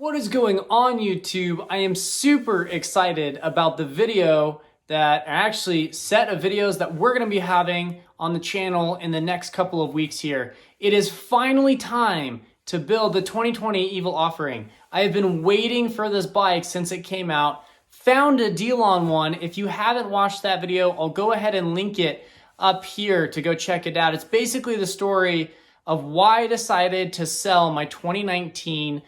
What is going on, YouTube? I am super excited about the video that actually set of videos that we're going to be having on the channel in the next couple of weeks here. It is finally time to build the 2020 Evil Offering. I have been waiting for this bike since it came out. Found a deal on one. If you haven't watched that video, I'll go ahead and link it up here to go check it out. It's basically the story of why I decided to sell my 2019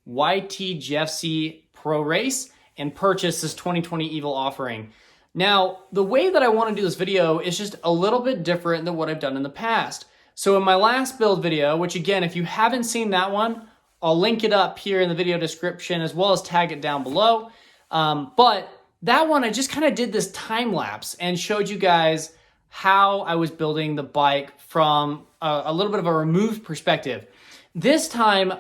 YT GFC Pro Race and purchase this 2020 Evil Offering. Now, the way that I want to do this video is just a little bit different than what I've done in the past. So in my last build video, which again, if you haven't seen that one, I'll link it up here in the video description as well as tag it down below. But that one, I just kind of did this time lapse and showed you guys how I was building the bike from a little bit of a removed perspective. This time,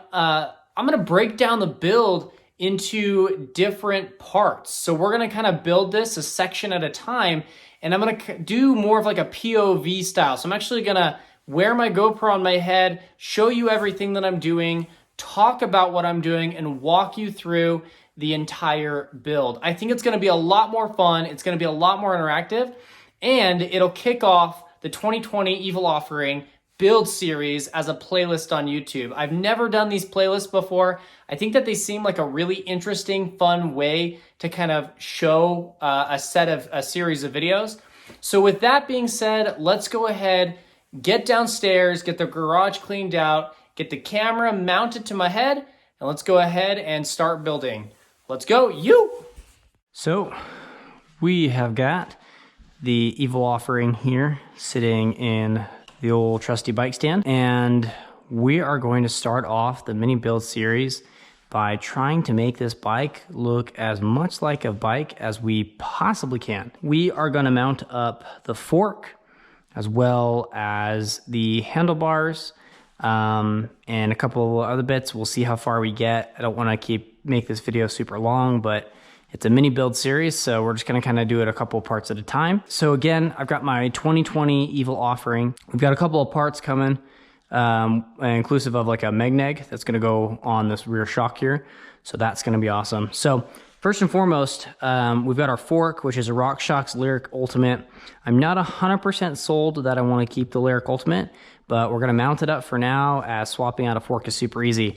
I'm going to break down the build into different parts. So we're going to kind of build this a section at a time, and I'm going to do more of like a POV style. So I'm actually going to wear my GoPro on my head, show you everything that I'm doing, talk about what I'm doing, and walk you through the entire build. I think it's going to be a lot more fun. It's going to be a lot more interactive, and it'll kick off the 2020 Evil Offering build series as a playlist on YouTube. I've never done these playlists before. I think that they seem like a really interesting, fun way to kind of show a series of videos. So with that being said, let's go ahead, get downstairs, get the garage cleaned out, get the camera mounted to my head, and let's go ahead and start building. Let's go, you! So we have got the Evil Offering here sitting in the old trusty bike stand, and we are going to start off the mini build series by trying to make this bike look as much like a bike as we possibly can. We are going to mount up the fork as well as the handlebars and a couple of other bits. We'll see how far we get. I don't want to make this video super long, but it's a mini build series, so we're just going to kind of do it a couple of parts at a time. So again, I've got my 2020 Evil Offering. We've got a couple of parts coming, inclusive of like a Megneg that's going to go on this rear shock here. So that's going to be awesome. So first and foremost, we've got our fork, which is a Rockshox Lyrik Ultimate. I'm not 100% sold that I want to keep the Lyrik Ultimate, but we're going to mount it up for now, as swapping out a fork is super easy.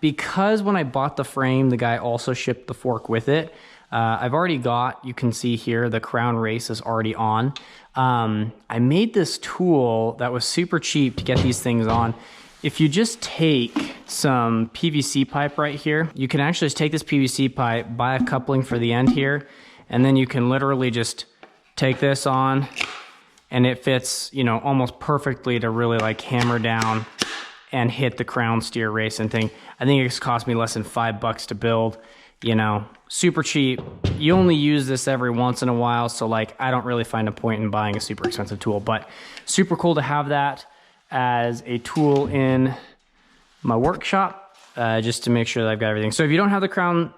Because when I bought the frame, the guy also shipped the fork with it. I've already got, you can see here, the crown race is already on. I made this tool that was super cheap to get these things on. If you just take some PVC pipe right here, you can actually just take this PVC pipe, buy a coupling for the end here, and then you can literally just take this on, and it fits, you know, almost perfectly to really like hammer down and hit the crown steer racing thing. I think it's cost me less than $5 to build, you know, super cheap. You only use this every once in a while, so like I don't really find a point in buying a super expensive tool, but super cool to have that as a tool in my workshop, just to make sure that I've got everything. So if you don't have the crown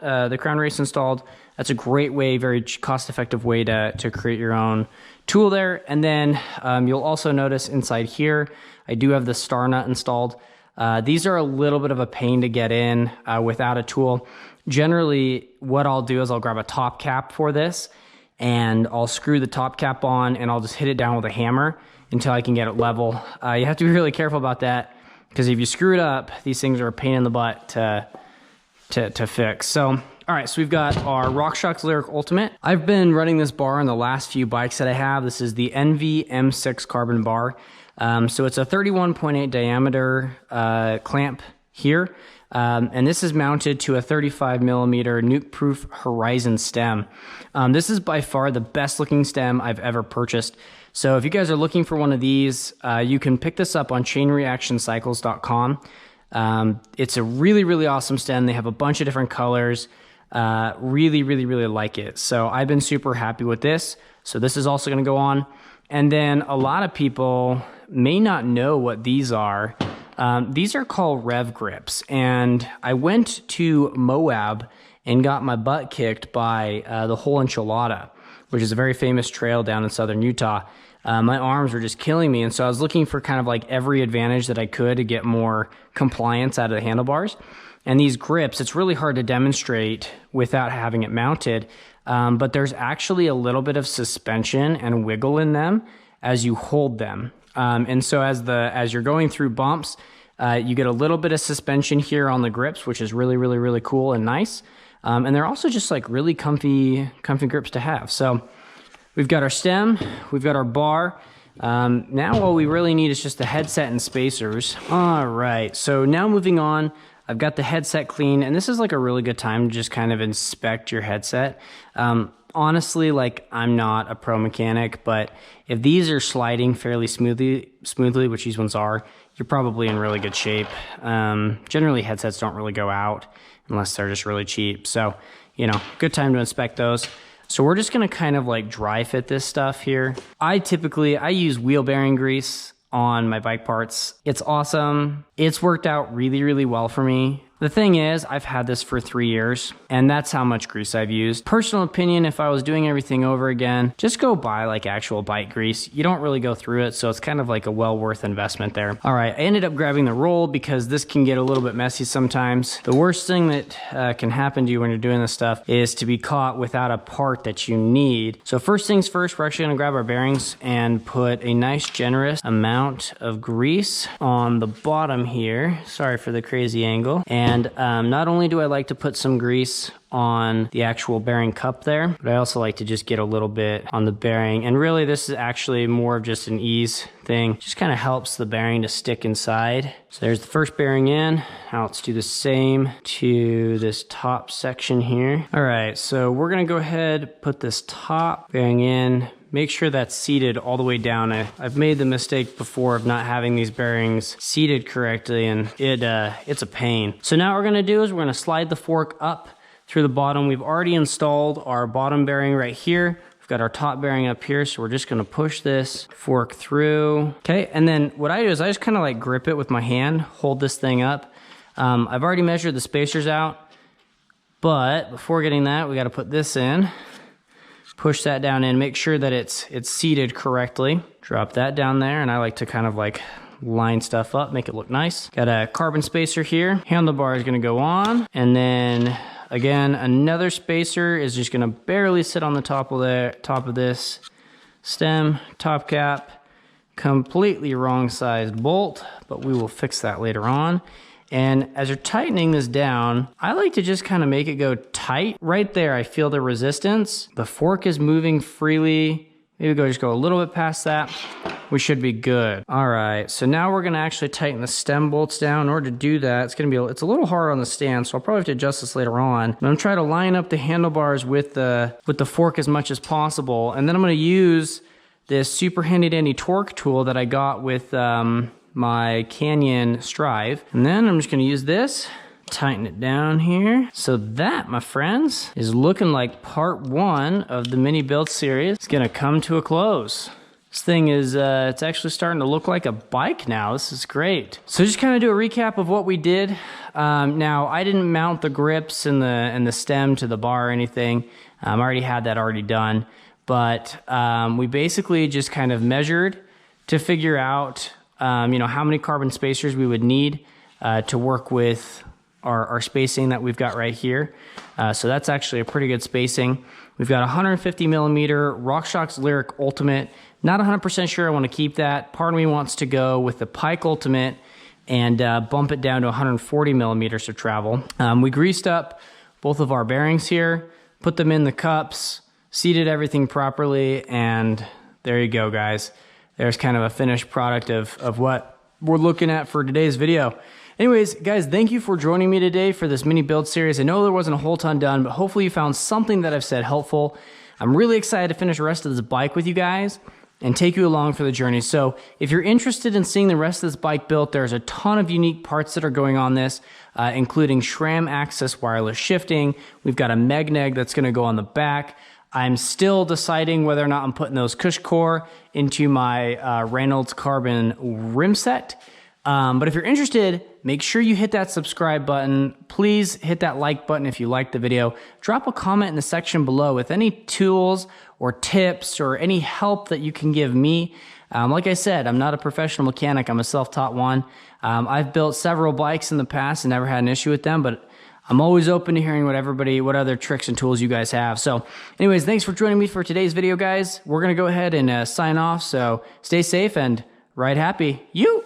race installed, that's a great way, very cost-effective way to create your own tool there. And then you'll also notice inside here, I do have the star nut installed. These are a little bit of a pain to get in without a tool. Generally, what I'll do is I'll grab a top cap for this, and I'll screw the top cap on, and I'll just hit it down with a hammer until I can get it level. You have to be really careful about that, because if you screw it up, these things are a pain in the butt to fix. So, all right, so we've got our Rockshox Lyrik Ultimate. I've been running this bar on the last few bikes that I have. This is the Enve M6 carbon bar. So it's a 31.8 diameter clamp here. And this is mounted to a 35 millimeter Nukeproof Horizon stem. This is by far the best looking stem I've ever purchased. So if you guys are looking for one of these, you can pick this up on chainreactioncycles.com. It's a really, really awesome stem. They have a bunch of different colors. Really, really, really like it. So I've been super happy with this. So this is also going to go on. And then a lot of people may not know what these are. These are called RevGrips. And I went to Moab and got my butt kicked by the Whole Enchilada, which is a very famous trail down in southern Utah. My arms were just killing me, and so I was looking for kind of like every advantage that I could to get more compliance out of the handlebars. And these grips, it's really hard to demonstrate without having it mounted, but there's actually a little bit of suspension and wiggle in them as you hold them. And so as you're going through bumps, you get a little bit of suspension here on the grips, which is really, really, really cool and nice. And they're also just like really comfy grips to have. So we've got our stem, we've got our bar. Now all we really need is just the headset and spacers. All right, so now moving on, I've got the headset clean, and this is like a really good time to just kind of inspect your headset. Honestly, like, I'm not a pro mechanic, but if these are sliding fairly smoothly, which these ones are, you're probably in really good shape. Generally, headsets don't really go out unless they're just really cheap. So, you know, good time to inspect those. So we're just gonna kind of like dry fit this stuff here. I use wheel bearing grease on my bike parts. It's awesome. It's worked out really, really well for me. The thing is, I've had this for 3 years, and that's how much grease I've used. Personal opinion, if I was doing everything over again, just go buy like actual bike grease. You don't really go through it, so it's kind of like a well worth investment there. All right, I ended up grabbing the roll because this can get a little bit messy sometimes. The worst thing that can happen to you when you're doing this stuff is to be caught without a part that you need. So first things first, we're actually gonna grab our bearings and put a nice generous amount of grease on the bottom here. Sorry for the crazy angle. And not only do I like to put some grease on the actual bearing cup there, but I also like to just get a little bit on the bearing. And really this is actually more of just an ease thing. Just kind of helps the bearing to stick inside. So there's the first bearing in. Now let's do the same to this top section here. All right, so we're gonna go ahead, put this top bearing in. Make sure that's seated all the way down. I've made the mistake before of not having these bearings seated correctly, and it's a pain. So now what we're gonna do is we're gonna slide the fork up through the bottom. We've already installed our bottom bearing right here. We've got our top bearing up here, so we're just gonna push this fork through. Okay, and then what I do is I just kind of like grip it with my hand, hold this thing up. I've already measured the spacers out, but before getting that, we gotta put this in. Push that down in, make sure that it's seated correctly. Drop that down there, and I like to kind of like line stuff up, make it look nice. Got a carbon spacer here. Handlebar is gonna go on, and then again, another spacer is just gonna barely sit on the top of this stem, top cap. Completely wrong sized bolt, but we will fix that later on. And as you're tightening this down, I like to just kind of make it go tight. Right there, I feel the resistance. The fork is moving freely. Maybe just go a little bit past that. We should be good. All right, so now we're gonna actually tighten the stem bolts down. In order to do that, it's a little hard on the stand, so I'll probably have to adjust this later on. I'm gonna try to line up the handlebars with the fork as much as possible. And then I'm gonna use this super handy dandy torque tool that I got with my Canyon Strive. And then I'm just gonna use this, tighten it down here. So that, my friends, is looking like part 1 of the mini build series. It's gonna come to a close. This thing is, it's actually starting to look like a bike now. This is great. So just kind of do a recap of what we did. Now, I didn't mount the grips and the stem to the bar or anything. I already had that already done. But we basically just kind of measured to figure out you know, how many carbon spacers we would need to work with our spacing that we've got right here. So that's actually a pretty good spacing. We've got 150 millimeter Rockshox Lyrik Ultimate. Not 100% sure I want to keep that. Part of me wants to go with the Pike Ultimate and bump it down to 140 millimeters of travel. We greased up both of our bearings here, put them in the cups, seated everything properly, and there you go, guys. There's kind of a finished product of what we're looking at for today's video. Anyways, guys, thank you for joining me today for this mini build series. I know there wasn't a whole ton done, but hopefully you found something that I've said helpful. I'm really excited to finish the rest of this bike with you guys and take you along for the journey. So if you're interested in seeing the rest of this bike built, there's a ton of unique parts that are going on this, including SRAM access wireless shifting. We've got a Megneg that's gonna go on the back. I'm still deciding whether or not I'm putting those Cush core into my Reynolds Carbon rim set. But if you're interested, make sure you hit that subscribe button. Please hit that like button if you liked the video. Drop a comment in the section below with any tools or tips or any help that you can give me Like I said, I'm not a professional mechanic. I'm a self-taught one. I've built several bikes in the past and never had an issue with them, but I'm always open to hearing what other tricks and tools you guys have. So anyways, thanks for joining me for today's video, guys. We're going to go ahead and sign off. So stay safe and ride happy. You!